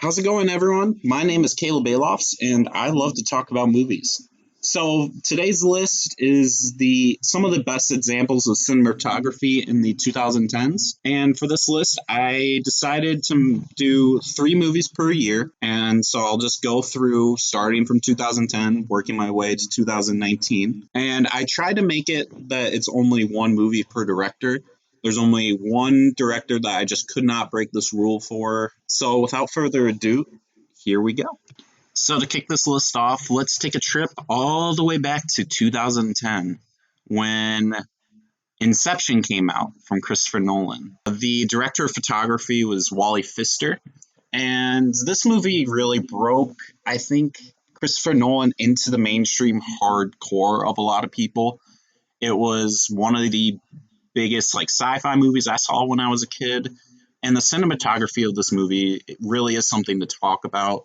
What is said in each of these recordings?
How's it going, everyone? My name is Caleb Balofs, and I love to talk about movies. So today's list is the some of the best examples of cinematography in the 2010s. And for this list, I decided to do three movies per year. And so I'll just go through starting from 2010, working my way to 2019. And I tried to make it that it's only one movie per director. There's only one director that I just could not break this rule for. So without further ado, here we go. So to kick this list off, let's take a trip all the way back to 2010 when Inception came out from Christopher Nolan. The director of photography was Wally Pfister, and this movie really broke, I think, Christopher Nolan into the mainstream hardcore of a lot of people. It was one of the biggest sci-fi movies I saw when I was a kid, and the cinematography of this movie it really is something to talk about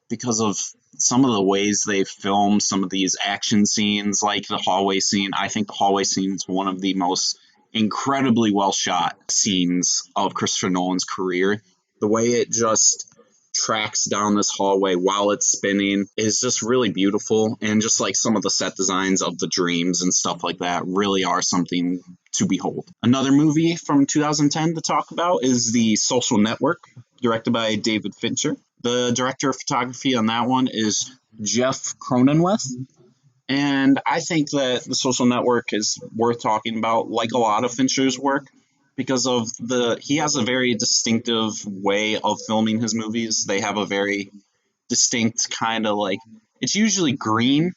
because of some of the ways they film some of these action scenes, like the hallway scene. I think the hallway scene is one of the most incredibly well shot scenes of Christopher Nolan's career. The way it just tracks down this hallway while it's spinning is just really beautiful, and just like some of the set designs of the dreams and stuff like that really are something to behold. Another movie from 2010 to talk about is The Social Network, directed by David Fincher. The director of photography on that one is Jeff Cronenweth. And I think that The Social Network is worth talking about, like a lot of Fincher's work, because of he has a very distinctive way of filming his movies. They have a very distinct kind of it's usually green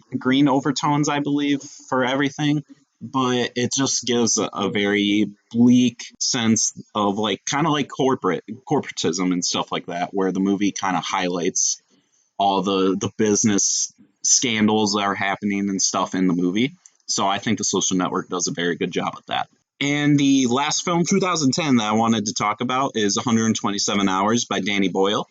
overtones, I believe, for everything, but it just gives a very bleak sense of kind of like corporatism and stuff like that, where the movie kind of highlights all the business scandals that are happening and stuff in the movie. So I think The Social Network does a very good job at that. And the last film, 2010, that I wanted to talk about is 127 Hours by Danny Boyle.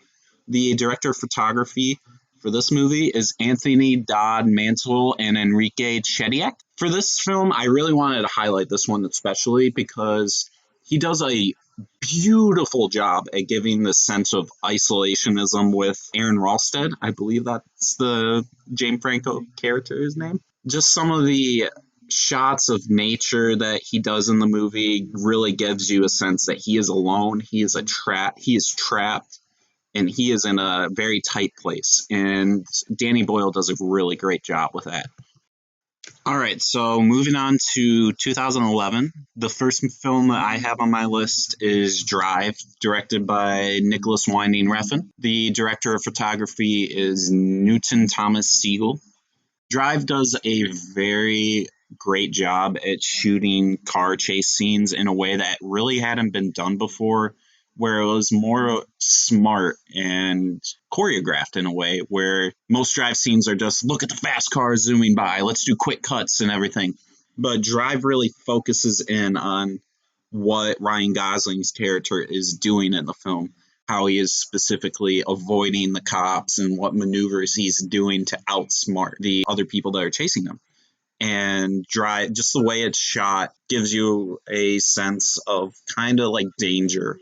The director of photography for this movie is Anthony Dodd Mantle and Enrique Chediak. For this film, I really wanted to highlight this one especially because he does a beautiful job at giving the sense of isolationism with Aaron Ralsted. I believe that's the James Franco character's name. Just some of the shots of nature that he does in the movie really gives you a sense that he is alone, he is trapped, and he is in a very tight place. And Danny Boyle does a really great job with that. All right, so moving on to 2011, the first film that I have on my list is Drive, directed by Nicholas Winding Refn. The director of photography is Newton Thomas Siegel. Drive does a very great job at shooting car chase scenes in a way that really hadn't been done before, where it was more smart and choreographed in a way, where most Drive scenes are just look at the fast cars zooming by, let's do quick cuts and everything. But Drive really focuses in on what Ryan Gosling's character is doing in the film, how he is specifically avoiding the cops and what maneuvers he's doing to outsmart the other people that are chasing him. And Drive, just the way it's shot, gives you a sense of kind of like danger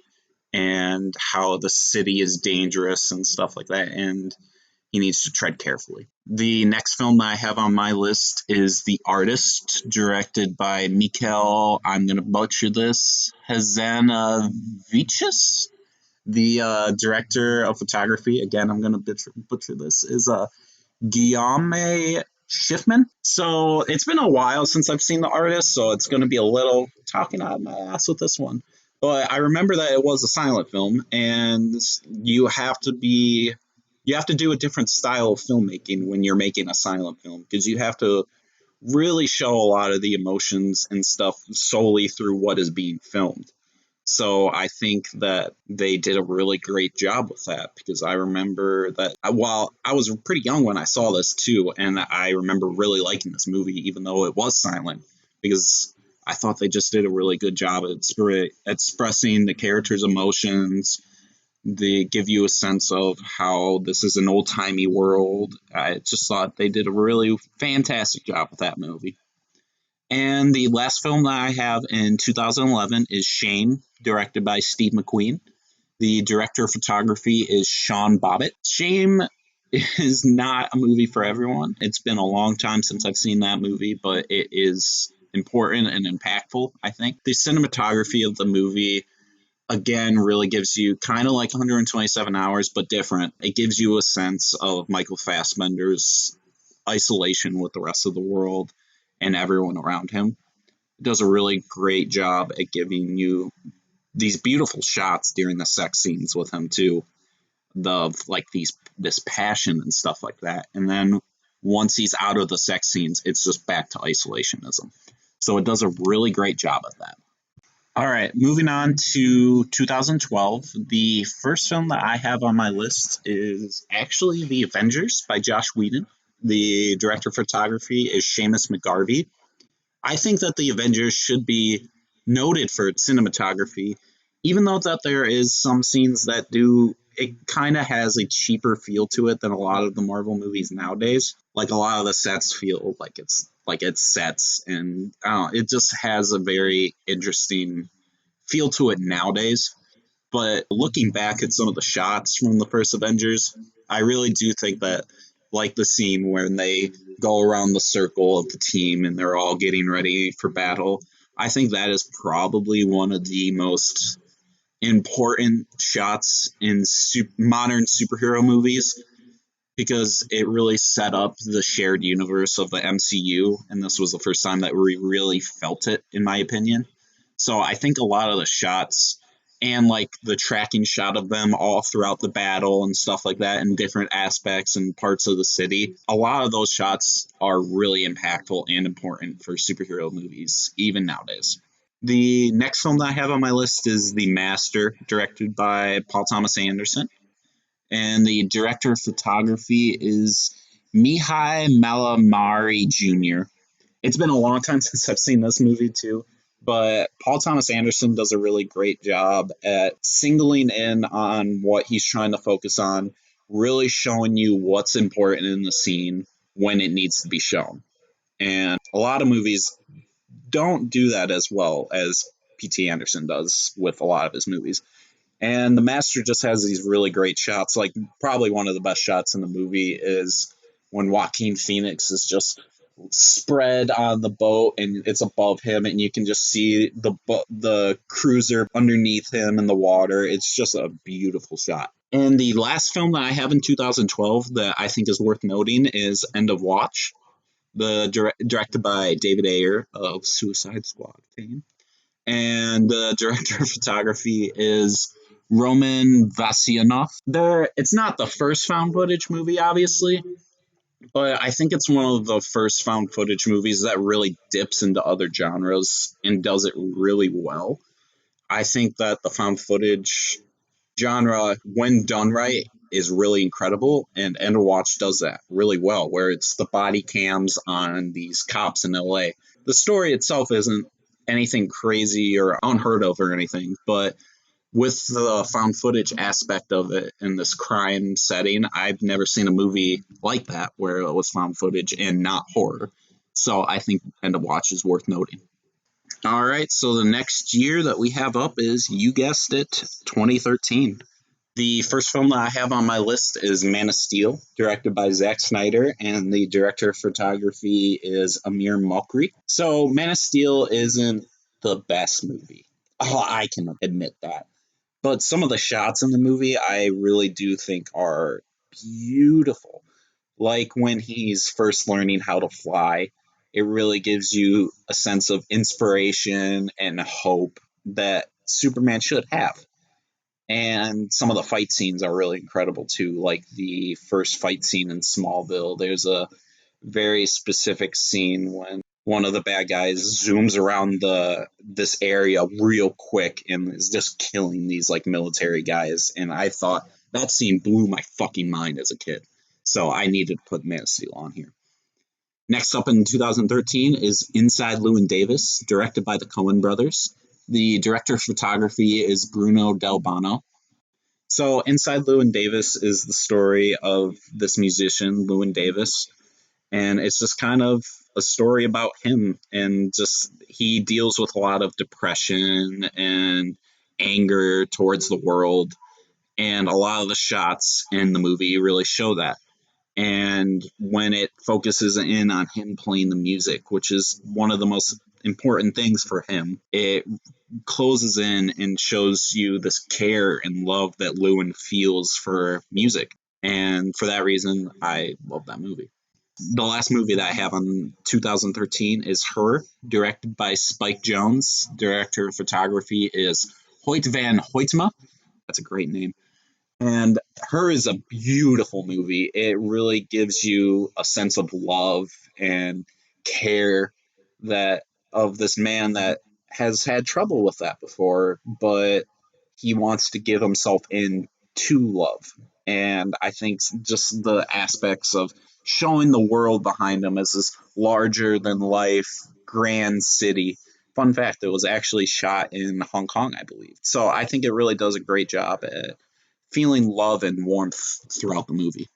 and how the city is dangerous and stuff like that, and he needs to tread carefully. The next film that I have on my list is The Artist, directed by Mikhail, I'm going to butcher this, Hazanavicius. The director of photography, again, I'm going to butcher this, is Guillaume Schiffman. So it's been a while since I've seen The Artist, so it's going to be a little talking out of my ass with this one. But I remember that it was a silent film, and you have to do a different style of filmmaking when you're making a silent film, because you have to really show a lot of the emotions and stuff solely through what is being filmed. So I think that they did a really great job with that, because I remember that while I was pretty young when I saw this too, and I remember really liking this movie, even though it was silent, because I thought they just did a really good job at expressing the characters' emotions. They give you a sense of how this is an old-timey world. I just thought they did a really fantastic job with that movie. And the last film that I have in 2011 is Shame, directed by Steve McQueen. The director of photography is Sean Bobbitt. Shame is not a movie for everyone. It's been a long time since I've seen that movie, but it is important and impactful, I think. The cinematography of the movie, again, really gives you kind of like 127 hours, but different. It gives you a sense of Michael Fassbender's isolation with the rest of the world and everyone around him. It does a really great job at giving you these beautiful shots during the sex scenes with him too, the like these this passion and stuff like that. And then once he's out of the sex scenes, it's just back to isolationism. So it does a really great job at that. All right, moving on to 2012. The first film that I have on my list is actually The Avengers by Josh Whedon. The director of photography is Seamus McGarvey. I think that The Avengers should be noted for its cinematography, even though that there is some scenes that do it kind of has a cheaper feel to it than a lot of the Marvel movies nowadays. Like a lot of the sets feel like it's sets, and I don't know, it just has a very interesting feel to it nowadays. But looking back at some of the shots from the first Avengers, I really do think that, like the scene when they go around the circle of the team and they're all getting ready for battle, I think that is probably one of the most important shots in modern superhero movies because it really set up the shared universe of the MCU, and this was the first time that we really felt it, in my opinion. So I think a lot of the shots and like the tracking shot of them all throughout the battle and stuff like that in different aspects and parts of the city, a lot of those shots are really impactful and important for superhero movies, even nowadays. The next film that I have on my list is The Master, directed by Paul Thomas Anderson, and the director of photography is Mihai Malamari Jr. It's been a long time since I've seen this movie too, but Paul Thomas Anderson does a really great job at singling in on what he's trying to focus on, really showing you what's important in the scene when it needs to be shown. And a lot of movies don't do that as well as P.T. Anderson does with a lot of his movies. And the master just has these really great shots. Like probably one of the best shots in the movie is when Joaquin Phoenix is just spread on the boat and it's above him, and you can just see the cruiser underneath him in the water. It's just a beautiful shot. And the last film that I have in 2012 that I think is worth noting is End of Watch, directed by David Ayer of Suicide Squad fame, and the director of photography is Roman Vasyanov. It's not the first found footage movie, obviously, but I think it's one of the first found footage movies that really dips into other genres and does it really well. I think that the found footage genre, when done right, is really incredible, and End of Watch does that really well, where it's the body cams on these cops in LA. The story itself isn't anything crazy or unheard of or anything, but with the found footage aspect of it in this crime setting, I've never seen a movie like that where it was found footage and not horror. So I think End of Watch is worth noting. All right, so the next year that we have up is, you guessed it, 2013. The first film that I have on my list is Man of Steel, directed by Zack Snyder, and the director of photography is Amir Mokri. So Man of Steel isn't the best movie. Oh, I can admit that. But some of the shots in the movie I really do think are beautiful. Like when he's first learning how to fly, it really gives you a sense of inspiration and hope that Superman should have. And some of the fight scenes are really incredible too. Like the first fight scene in Smallville, there's a very specific scene when one of the bad guys zooms around this area real quick and is just killing these like military guys. And I thought that scene blew my fucking mind as a kid. So I needed to put Man of Steel on here. Next up in 2013 is Inside Llewyn Davis, directed by the Coen brothers. The director of photography is Bruno Del Bono. So Inside Llewyn Davis is the story of this musician, Llewyn Davis, and it's just kind of a story about him, and just he deals with a lot of depression and anger towards the world, And a lot of the shots in the movie really show that. And when it focuses in on him playing the music, which is one of the most important things for him, it closes in and shows you this care and love that Lewin feels for music. And for that reason, I love that movie. The last movie that I have on 2013 is Her, directed by Spike Jonze. Director of photography is Hoyt van Hoytema. That's a great name. And Her is a beautiful movie. It really gives you a sense of love and care that of this man that has had trouble with that before, but he wants to give himself in to love. And I think just the aspects of showing the world behind him as this larger than life grand city. Fun fact, it was actually shot in Hong Kong, I believe. So I think it really does a great job at feeling love and warmth throughout the movie.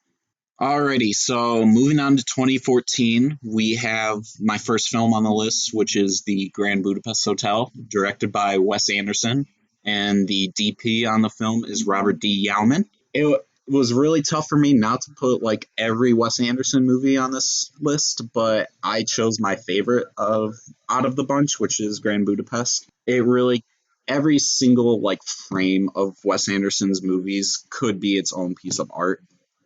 Alrighty, so moving on to 2014, we have my first film on the list, which is The Grand Budapest Hotel, directed by Wes Anderson, and the DP on the film is Robert D. Yauman. It was really tough for me not to put like every Wes Anderson movie on this list, but I chose my favorite of out of the bunch, which is Grand Budapest. It really every single like frame of Wes Anderson's movies could be its own piece of art,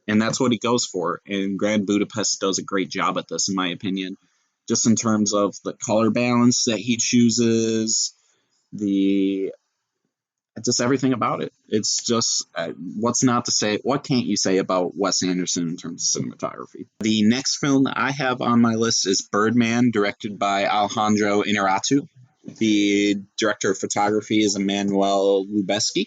and that's what he goes for. And Grand Budapest does a great job at this, in my opinion, just in terms of the color balance that he chooses, the just everything about it. It's just what's not to say. What can't you say about Wes Anderson in terms of cinematography? The next film that I have on my list is Birdman, directed by Alejandro Inarritu. The director of photography is Emmanuel Lubezki.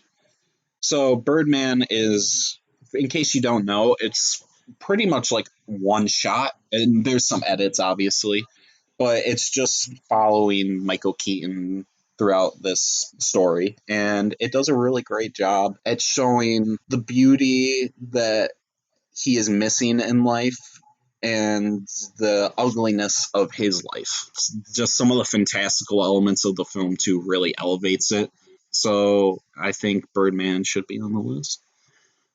So Birdman is, in case you don't know, it's pretty much like one shot, and there's some edits, obviously, but it's just following Michael Keaton throughout this story, and it does a really great job at showing the beauty that he is missing in life and the ugliness of his life. Just some of the fantastical elements of the film too really elevates it. So I think Birdman should be on the list.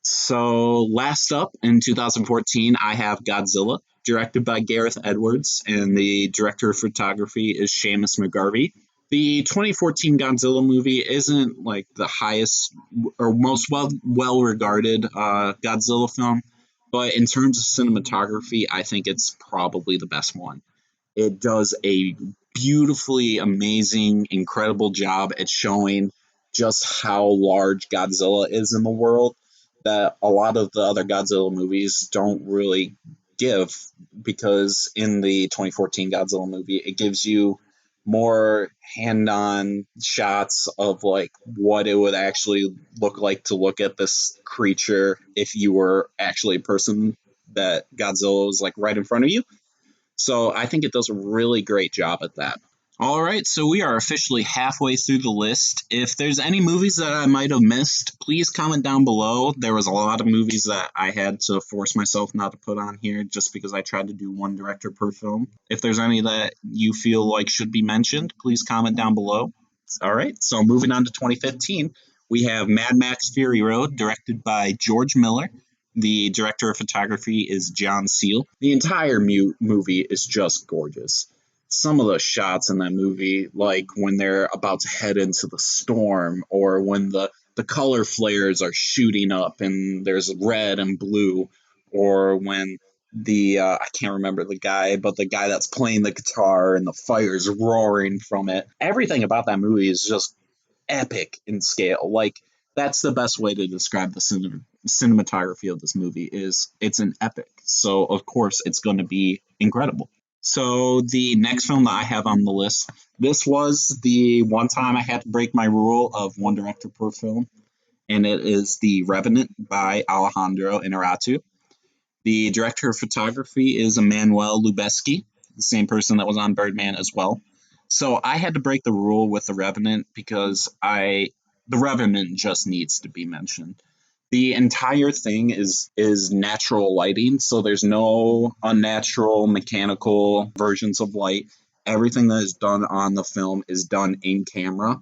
So last up in 2014, I have Godzilla, directed by Gareth Edwards, and the director of photography is Seamus McGarvey. The 2014 Godzilla movie isn't like the highest or most well regarded Godzilla film, but in terms of cinematography, I think it's probably the best one. It does a beautifully amazing, incredible job at showing just how large Godzilla is in the world that a lot of the other Godzilla movies don't really give, because in the 2014 Godzilla movie, it gives you more hand-on shots of like what it would actually look like to look at this creature if you were actually a person that Godzilla was like right in front of you. So I think it does a really great job at that. All right, so we are officially halfway through the list. If there's any movies that I might have missed, please comment down below. There was a lot of movies that I had to force myself not to put on here just because I tried to do one director per film. If there's any that you feel like should be mentioned, please comment down below. All right, so moving on to 2015, we have Mad Max Fury Road, directed by George Miller. The director of photography is John Seal. The entire movie is just gorgeous. Some of the shots in that movie, like when they're about to head into the storm, or when the color flares are shooting up and there's red and blue, or when the I can't remember the guy, but the guy that's playing the guitar and the fire's roaring from it. Everything about that movie is just epic in scale. Like that's the best way to describe the cinematography of this movie is it's an epic. So of course it's going to be incredible. So the next film that I have on the list, this was the one time I had to break my rule of one director per film, and it is The Revenant by Alejandro Inarritu. The director of photography is Emmanuel Lubezki, the same person that was on Birdman as well. So I had to break the rule with The Revenant because The Revenant just needs to be mentioned. The entire thing is natural lighting, so there's no unnatural mechanical versions of light. Everything that is done on the film is done in camera,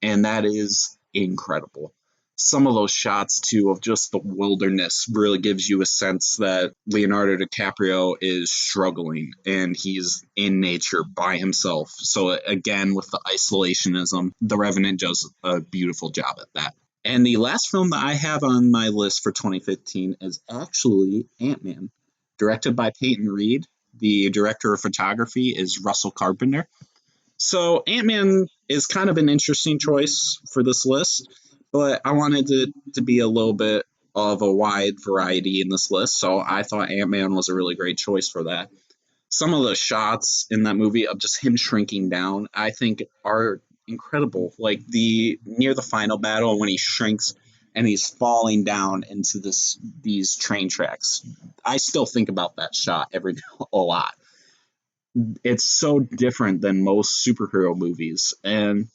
and that is incredible. some of those shots too of just the wilderness really gives you a sense that Leonardo DiCaprio is struggling and he's in nature by himself. So again, with the isolationism, The Revenant does a beautiful job at that. And the last film that I have on my list for 2015 is actually Ant-Man, directed by Peyton Reed. The director of photography is Russell Carpenter. So Ant-Man is kind of an interesting choice for this list, but I wanted to be a little bit of a wide variety in this list, so I thought Ant-Man was a really great choice for that. Some of the shots in that movie of just him shrinking down, I think are incredible. Like the near the final battle when he shrinks and he's falling down into these train tracks. I still think about that shot every a lot. It's so different than most superhero movies, and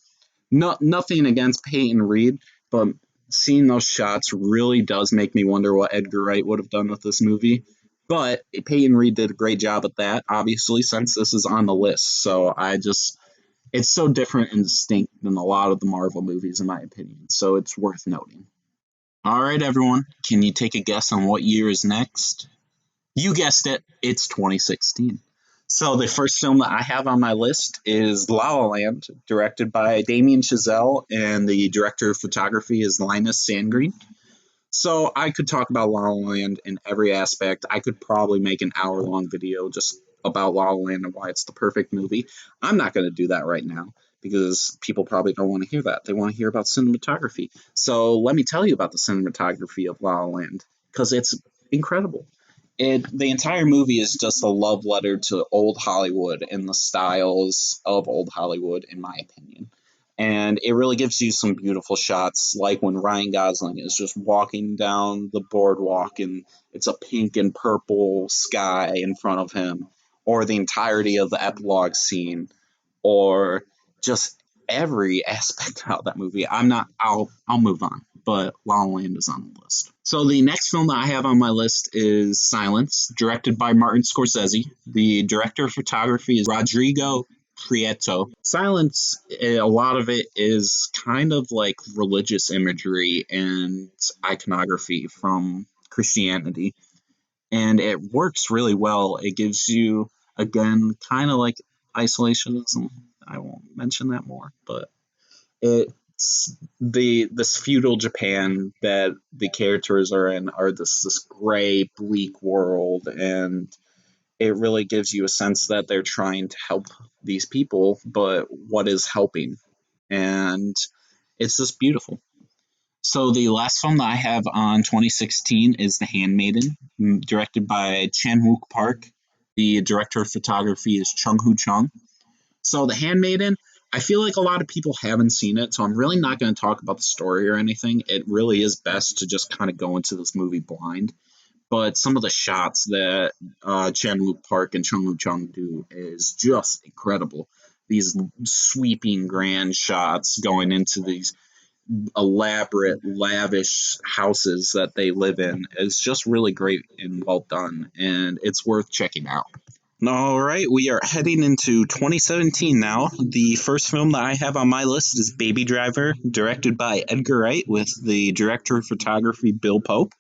nothing against Peyton Reed, but seeing those shots really does make me wonder what Edgar Wright would have done with this movie. But Peyton Reed did a great job at that, obviously, since this is on the list. So it's so different and distinct than a lot of the Marvel movies, in my opinion. So it's worth noting. All right, everyone, can you take a guess on what year is next? You guessed it, it's 2016. So the first film that I have on my list is La La Land, directed by Damien Chazelle, and the director of photography is Linus Sandgreen. So I could talk about La La Land in every aspect. I could probably make an hour-long video just about La La Land and why it's the perfect movie. I'm not going to do that right now because people probably don't want to hear that. They want to hear about cinematography. So let me tell you about the cinematography of La La Land because it's incredible. The entire movie is just a love letter to old Hollywood and the styles of old Hollywood, in my opinion. And it really gives you some beautiful shots, like when Ryan Gosling is just walking down the boardwalk and it's a pink and purple sky in front of him, or the entirety of the epilogue scene, or just every aspect of that movie. I'll move on, but La La Land is on the list. So the next film that I have on my list is Silence, directed by Martin Scorsese. The director of photography is Rodrigo Prieto. Silence, a lot of it is kind of like religious imagery and iconography from Christianity, and it works really well. It gives you, again, kind of like isolationism. I won't mention that more, but it's this feudal Japan that the characters are in are this gray, bleak world, and it really gives you a sense that they're trying to help these people, but what is helping? And it's just beautiful. So the last film that I have on 2016 is The Handmaiden, directed by Chan Wook Park. The director of photography is Chung Hoo Chung. So The Handmaiden, I feel like a lot of people haven't seen it, so I'm really not going to talk about the story or anything. It really is best to just kind of go into this movie blind. But some of the shots that Chan Wook Park and Chung Hoo Chung do is just incredible. These sweeping grand shots going into these elaborate, lavish houses that they live in is just really great and well done, and it's worth checking out. All right, we are heading into 2017 now. The first film that I have on my list is Baby Driver, directed by Edgar Wright, with the director of photography Bill Pope.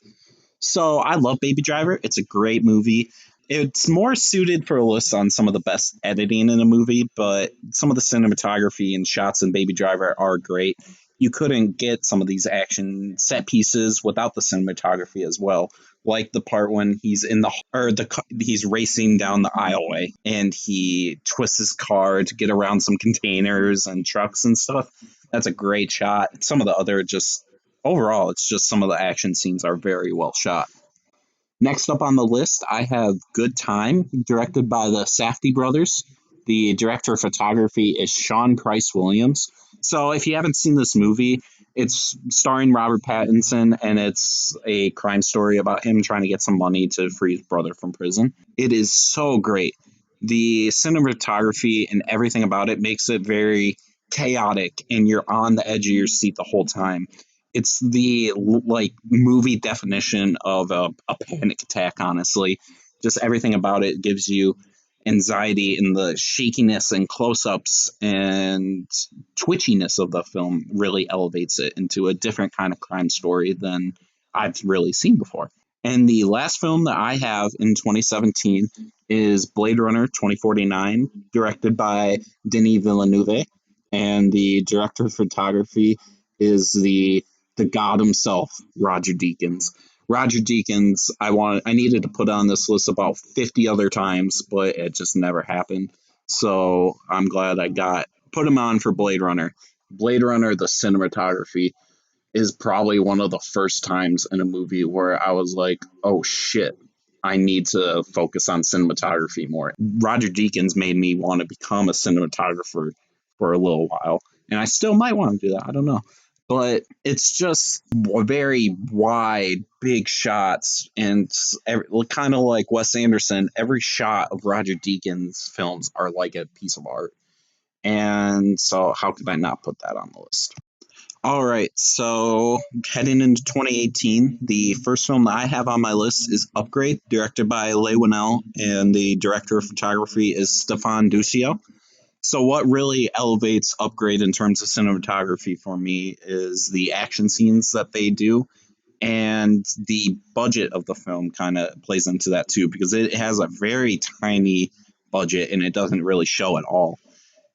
So I love Baby Driver. It's a great movie. It's more suited for a list on some of the best editing in a movie, but some of the cinematography and shots in Baby Driver are great. You couldn't get some of these action set pieces without the cinematography as well. Like the part when he's in he's racing down the aisleway and he twists his car to get around some containers and trucks and stuff. That's a great shot. Some of the other just overall, it's just some of the action scenes are very well shot. Next up on the list, I have Good Time, directed by the Safdie brothers. The director of photography is Sean Price Williams. So if you haven't seen this movie, it's starring Robert Pattinson, and it's a crime story about him trying to get some money to free his brother from prison. It is so great. The cinematography and everything about it makes it very chaotic, and you're on the edge of your seat the whole time. It's the like movie definition of a panic attack, honestly. Just everything about it gives you anxiety and the shakiness and close-ups and twitchiness of the film really elevates it into a different kind of crime story than I've really seen before. And the last film that I have in 2017 is Blade Runner 2049, directed by Denis Villeneuve, and the director of photography is the god himself, Roger Deakins. Roger Deakins, I needed to put on this list about 50 other times, but it just never happened. So I'm glad I got put him on for Blade Runner. Blade Runner, the cinematography is probably one of the first times in a movie where I was like, oh shit, I need to focus on cinematography more. Roger Deakins made me want to become a cinematographer for a little while. And I still might want to do that. I don't know. But it's just very wide, big shots, and kind of like Wes Anderson. Every shot of Roger Deakins' films are like a piece of art. And so, how could I not put that on the list? All right, so heading into 2018, the first film that I have on my list is Upgrade, directed by Leigh Whannell, and the director of photography is Stefan Duccio. So, what really elevates Upgrade in terms of cinematography for me is the action scenes that they do, and the budget of the film kind of plays into that too, because it has a very tiny budget and it doesn't really show at all.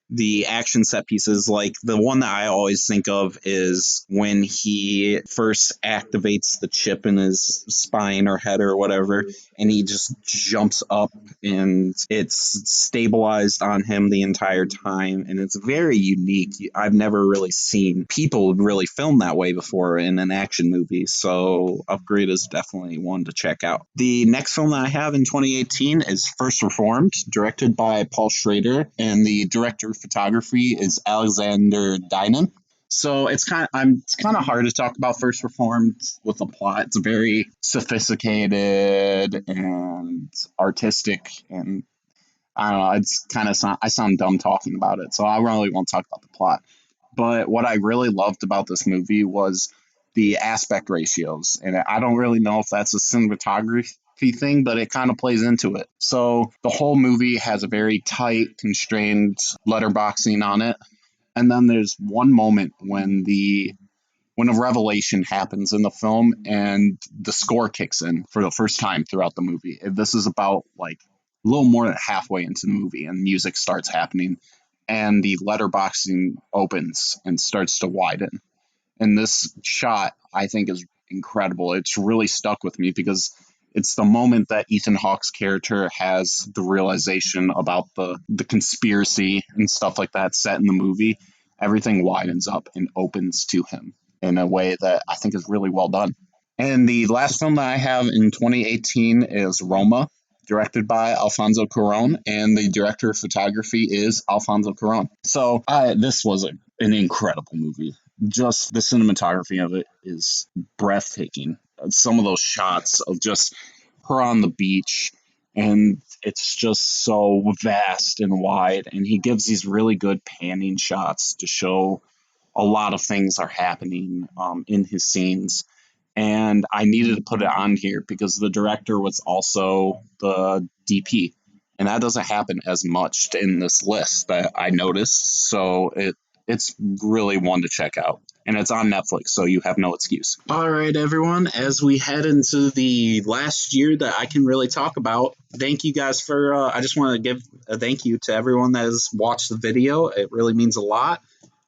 The action set pieces, like the one that I always think of is when he first activates the chip in his spine or head or whatever, and he just jumps up and it's stabilized on him the entire time. And it's very unique. I've never really seen people really film that way before in an action movie. So Upgrade is definitely one to check out. The next film that I have in 2018 is First Reformed, directed by Paul Schrader, and the director of photography is Alexander Dynan. So it's kind of hard to talk about First Reformed with a plot. It's very sophisticated and artistic, and I don't know. It's kind of I sound dumb talking about it, so I really won't talk about the plot. But what I really loved about this movie was the aspect ratios, and I don't really know if that's a cinematography thing, but it kind of plays into it. So the whole movie has a very tight, constrained letterboxing on it, and then there's one moment when a revelation happens in the film and the score kicks in for the first time throughout the movie. This is about like a little more than halfway into the movie and music starts happening and the letterboxing opens and starts to widen. And this shot, I think, is incredible. It's really stuck with me because it's the moment that Ethan Hawke's character has the realization about the conspiracy and stuff like that set in the movie. Everything widens up and opens to him in a way that I think is really well done. And the last film that I have in 2018 is Roma, directed by Alfonso Cuarón, and the director of photography is Alfonso Cuarón. So this was an incredible movie. Just the cinematography of it is breathtaking. Some of those shots of just her on the beach, and it's just so vast and wide, and he gives these really good panning shots to show a lot of things are happening in his scenes. And I needed to put it on here because the director was also the DP, and that doesn't happen as much in this list that I noticed. So it's really one to check out, and it's on Netflix, so you have no excuse. All right, everyone, as we head into the last year that I can really talk about, thank you guys for. I just want to give a thank you to everyone that has watched the video. It really means a lot.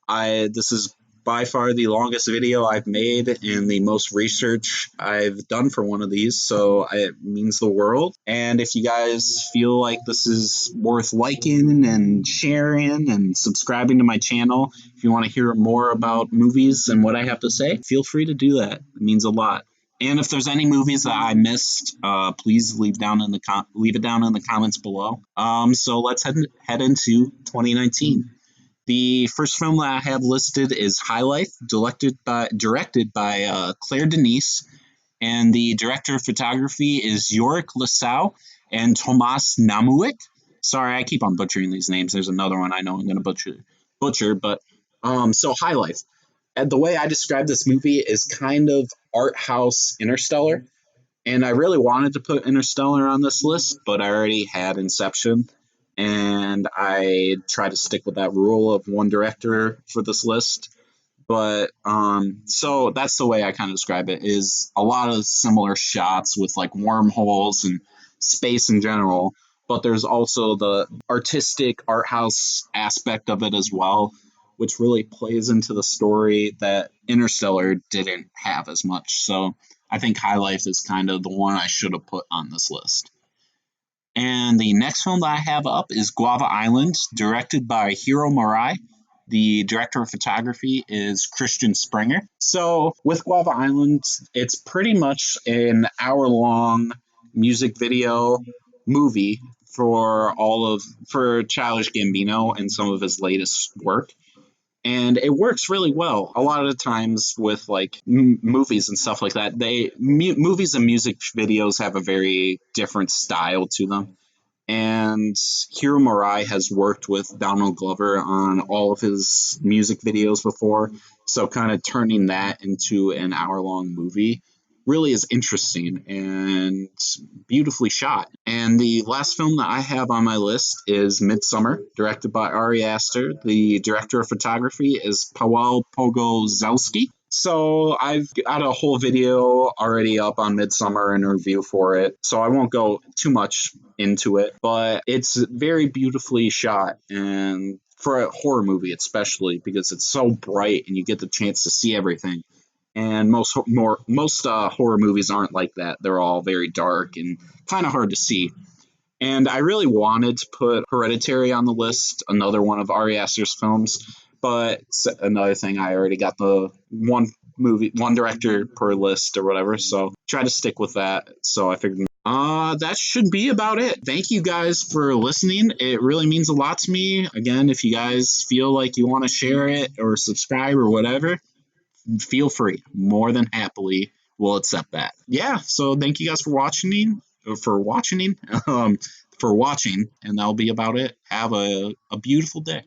This is by far the longest video I've made and the most research I've done for one of these, so it means the world. And if you guys feel like this is worth liking and sharing and subscribing to my channel, if you want to hear more about movies and what I have to say, feel free to do that. It means a lot. And if there's any movies that I missed, please leave it down in the comments below. So let's head into 2019. The first film that I have listed is High Life, directed by Claire Denis, and the director of photography is Yorick Lasau and Tomas Namuik. Sorry, I keep on butchering these names. There's another one I know I'm going to butcher, but so High Life. And the way I describe this movie is kind of art house Interstellar, and I really wanted to put Interstellar on this list, but I already had Inception. and I try to stick with that rule of one director for this list. But so that's the way I kind of describe it, is a lot of similar shots with like wormholes and space in general. But there's also the artistic art house aspect of it as well, which really plays into the story that Interstellar didn't have as much. So I think High Life is kind of the one I should have put on this list. And the next film that I have up is Guava Island, directed by Hiro Murai. The director of photography is Christian Springer. So, with Guava Island, it's pretty much an hour long music video movie for Childish Gambino and some of his latest work, and it works really well. A lot of the times with like movies and stuff like that, movies and music videos have a very different style to them, and Hiro Murai has worked with Donald Glover on all of his music videos before, so kind of turning that into an hour long movie really is interesting and beautifully shot. And the last film that I have on my list is Midsummer, directed by Ari Aster. The director of photography is Paweł Pogorzelski. So I've got a whole video already up on Midsummer and a review for it, so I won't go too much into it, but it's very beautifully shot, and for a horror movie especially, because it's so bright and you get the chance to see everything. And most horror movies aren't like that. They're all very dark and kind of hard to see. And I really wanted to put Hereditary on the list, another one of Ari Aster's films, but another thing, I already got the one director per list or whatever, so try to stick with that. So I figured that should be about it. Thank you guys for listening. It really means a lot to me. Again, if you guys feel like you want to share it or subscribe or whatever, feel free. More than happily will accept that. Yeah, so thank you guys for watching, um, for watching, and that'll be about it. Have a beautiful day.